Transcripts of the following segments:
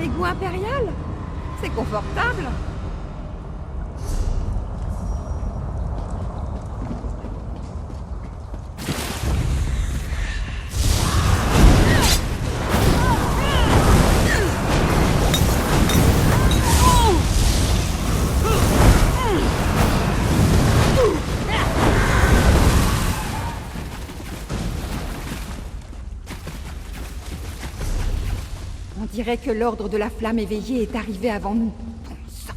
l'égout impérial. C'est confortable. On dirait que l'ordre de la flamme éveillée est arrivé avant nous. Bon sang.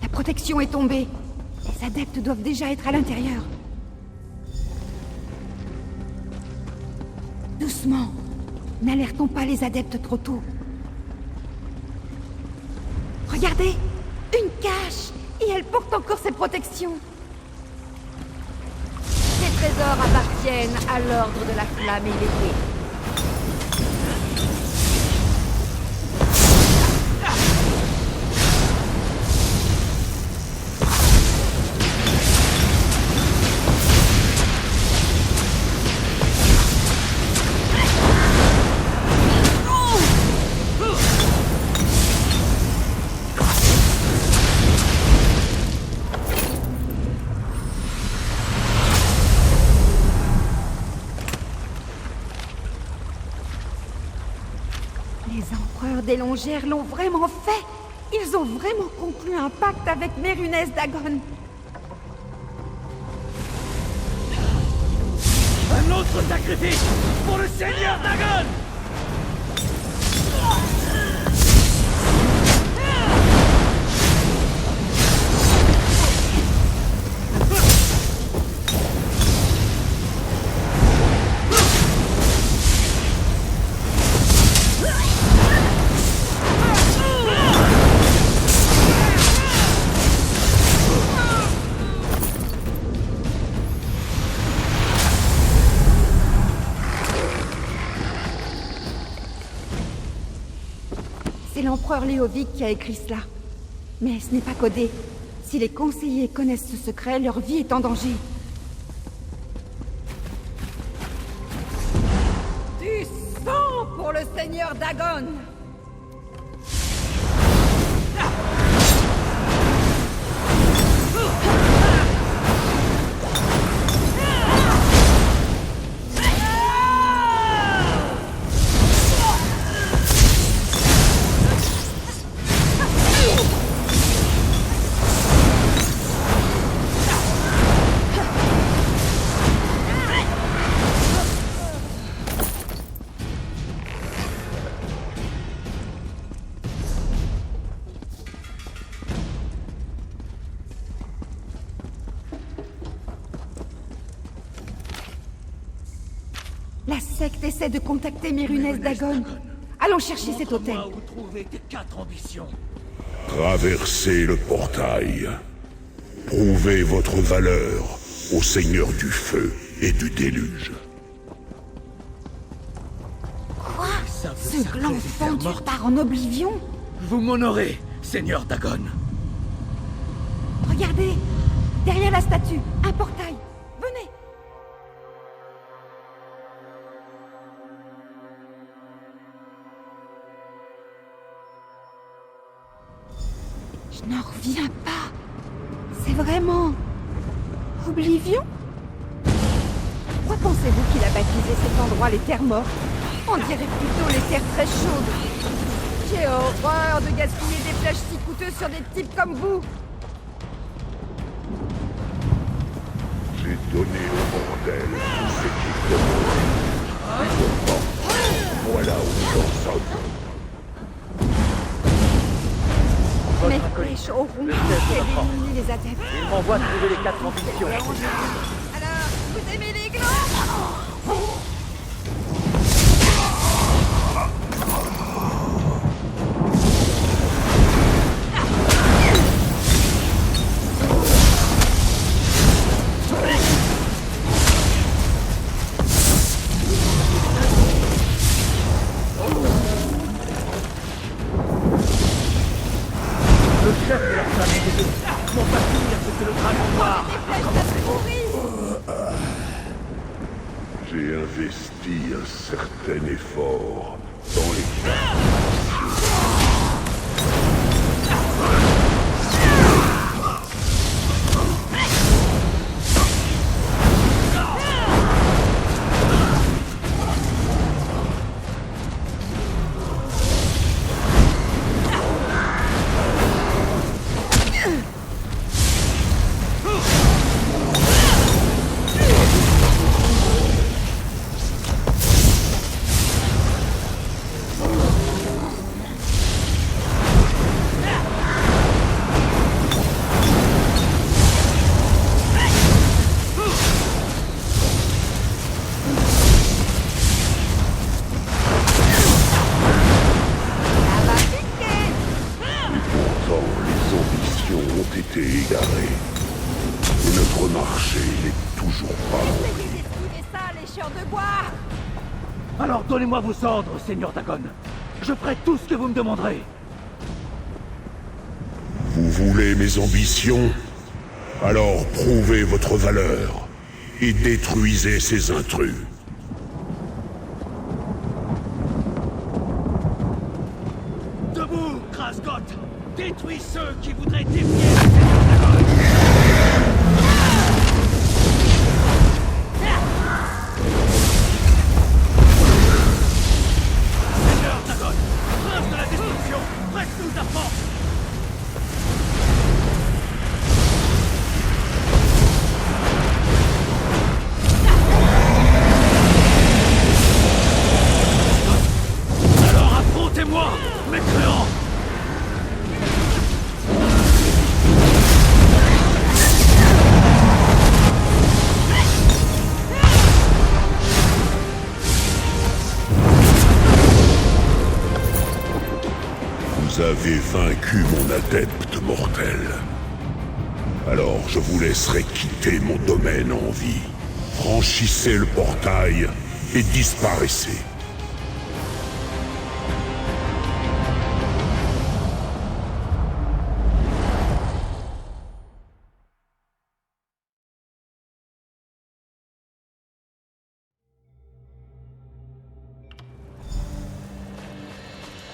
La protection est tombée. Les adeptes doivent déjà être à l'intérieur. Doucement. N'alertons pas les adeptes trop tôt. Regardez! Une cache! Et elle porte encore ses protections. Ces trésors appartiennent à l'ordre de la flamme éveillée. Les empereurs des Longères l'ont vraiment fait. Ils ont vraiment conclu un pacte avec Mérunès Dagon. Un autre sacrifice pour le Seigneur Dagon! C'est l'empereur Léovic qui a écrit cela. Mais ce n'est pas codé. Si les conseillers connaissent ce secret, leur vie est en danger. Du sang pour le Seigneur Dagon! La secte essaie de contacter Mérunès Dagon. Allons chercher cet hôtel. Montre-moi où trouver tes 4 ambitions. Traversez le portail. Prouvez votre valeur au Seigneur du Feu et du Déluge. Quoi? Simple Ce cercle gland des terres fendu mortes. part en oblivion? Vous m'honorez, Seigneur Dagon. Regardez! Derrière la statue, un portail. Venez! Je n'en reviens pas. C'est vraiment... Oblivion? Pourquoi pensez-vous qu'il a baptisé cet endroit les terres mortes? On dirait plutôt les terres très chaudes. J'ai horreur de gaspiller des flèches si coûteuses sur des types comme vous. J'ai donné au bordel tout ce qu'il demandait. Pourtant, voilà où j'en sommes. Mes Votre acolyte, flèches auront le pu chef de la force. éliminer les adeptes. Il m'envoie trouver les 4 ambitions. Alors, vous aimez les glands? dragon noir. Des flèches pourries. J'ai investi un certain effort dans les... Et notre marché n'est toujours pas... Essayez d'esquiver ça, les chiens de bois. Alors donnez-moi vos ordres, Seigneur Dagon. Je ferai tout ce que vous me demanderez. Vous voulez mes ambitions? Alors prouvez votre valeur et détruisez ces intrus. Debout, Krasgoth! Détruis ceux qui voudraient défier le Seigneur Dagon! Seigneur Dagon, prince de la destruction, prête-nous ta force! Alors affrontez-moi, mécréants! Vous avez vaincu mon adepte mortel. Alors je vous laisserai quitter mon domaine en vie. Franchissez le portail et disparaissez.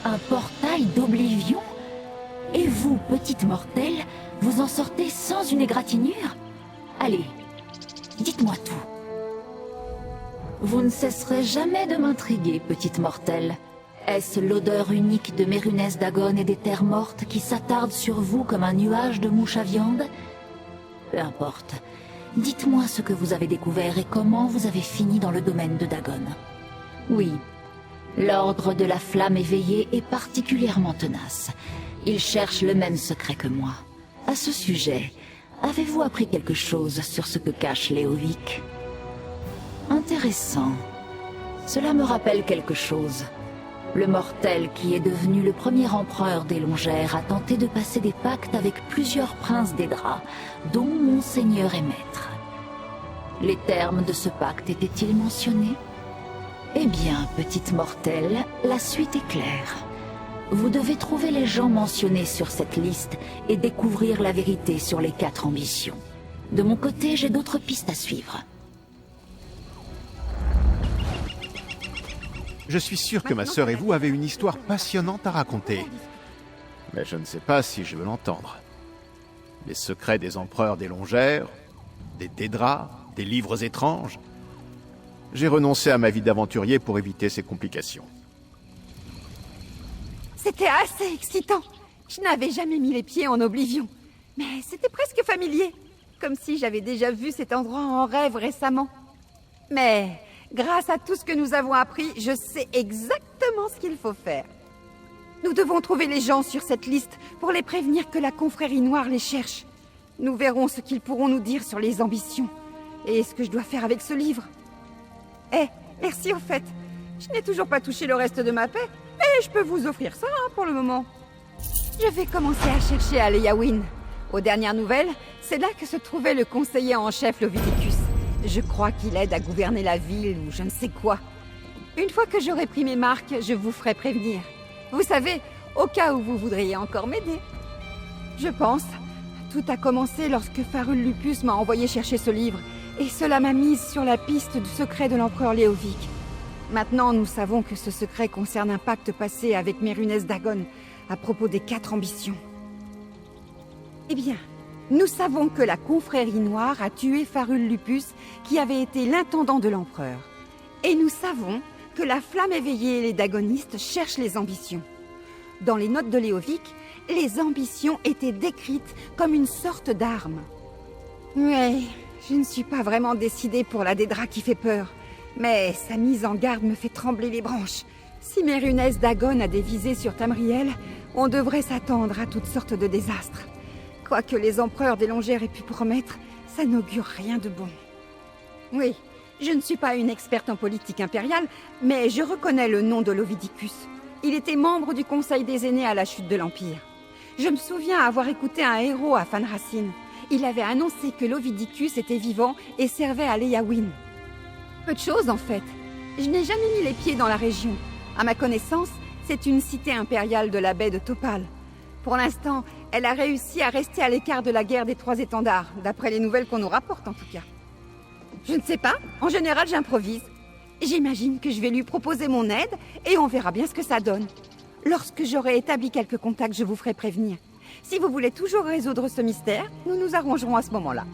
Un portail d'oblivion? Et vous, petite mortelle, vous en sortez sans une égratignure? Allez, dites-moi tout. Vous ne cesserez jamais de m'intriguer, petite mortelle. Est-ce l'odeur unique de Mérunès Dagon et des terres mortes qui s'attarde sur vous comme un nuage de mouches à viande? Peu importe. Dites-moi ce que vous avez découvert et comment vous avez fini dans le domaine de Dagon. Oui. L'ordre de la flamme éveillée est particulièrement tenace. Il cherche le même secret que moi. À ce sujet, avez-vous appris quelque chose sur ce que cache Léovic? Intéressant. Cela me rappelle quelque chose. Le mortel qui est devenu le premier empereur des Longères a tenté de passer des pactes avec plusieurs princes des draps, dont mon seigneur et maître. Les termes de ce pacte étaient-ils mentionnés? Eh bien, petite mortelle, la suite est claire. Vous devez trouver les gens mentionnés sur cette liste et découvrir la vérité sur les 4 ambitions. De mon côté, j'ai d'autres pistes à suivre. Je suis sûr que ma sœur et vous avez une histoire passionnante à raconter. Mais je ne sais pas si je veux l'entendre. Les secrets des empereurs des Longères, des Dédras, des livres étranges... J'ai renoncé à ma vie d'aventurier pour éviter ces complications. C'était assez excitant. Je n'avais jamais mis les pieds en Oblivion. Mais c'était presque familier. Comme si j'avais déjà vu cet endroit en rêve récemment. Mais grâce à tout ce que nous avons appris, je sais exactement ce qu'il faut faire. Nous devons trouver les gens sur cette liste pour les prévenir que la confrérie noire les cherche. Nous verrons ce qu'ils pourront nous dire sur les ambitions. Et ce que je dois faire avec ce livre. Merci au fait. Je n'ai toujours pas touché le reste de ma paix, mais je peux vous offrir ça pour le moment. Je vais commencer à chercher à Leyawiin. Aux dernières nouvelles, c'est là que se trouvait le conseiller en chef Leviticus. Je crois qu'il aide à gouverner la ville ou je ne sais quoi. Une fois que j'aurai pris mes marques, je vous ferai prévenir. Vous savez, au cas où vous voudriez encore m'aider. Je pense, Tout a commencé lorsque Farul Lupus m'a envoyé chercher ce livre, et cela m'a mise sur la piste du secret de l'empereur Léovic. Maintenant, nous savons que ce secret concerne un pacte passé avec Mérunès Dagon à propos des 4 ambitions. Eh bien, nous savons que la confrérie noire a tué Farul Lupus, qui avait été l'intendant de l'empereur. Et nous savons que la flamme éveillée et les dagonistes cherchent les ambitions. Dans les notes de Léovic, les ambitions étaient décrites comme une sorte d'arme. Ouais, je ne suis pas vraiment décidée pour la Dédra qui fait peur, mais sa mise en garde me fait trembler les branches. Si Mérunès Dagon a des visées sur Tamriel, on devrait s'attendre à toutes sortes de désastres. Quoi que les empereurs des Longères aient pu promettre, ça n'augure rien de bon. Oui, je ne suis pas une experte en politique impériale, mais je reconnais le nom de l'Ovidicus. Il était membre du Conseil des Aînés à la chute de l'Empire. Je me souviens avoir écouté un héros à Fanracine. Il avait annoncé que l'Ovidicus était vivant et servait à Leyawiin. Peu de choses, en fait. Je n'ai jamais mis les pieds dans la région. À ma connaissance, c'est une cité impériale de la baie de Topal. Pour l'instant, elle a réussi à rester à l'écart de la guerre des 3 étendards, d'après les nouvelles qu'on nous rapporte en tout cas. Je ne sais pas, en général j'improvise. J'imagine que je vais lui proposer mon aide et on verra bien ce que ça donne. Lorsque j'aurai établi quelques contacts, je vous ferai prévenir. Si vous voulez toujours résoudre ce mystère, nous nous arrangerons à ce moment-là.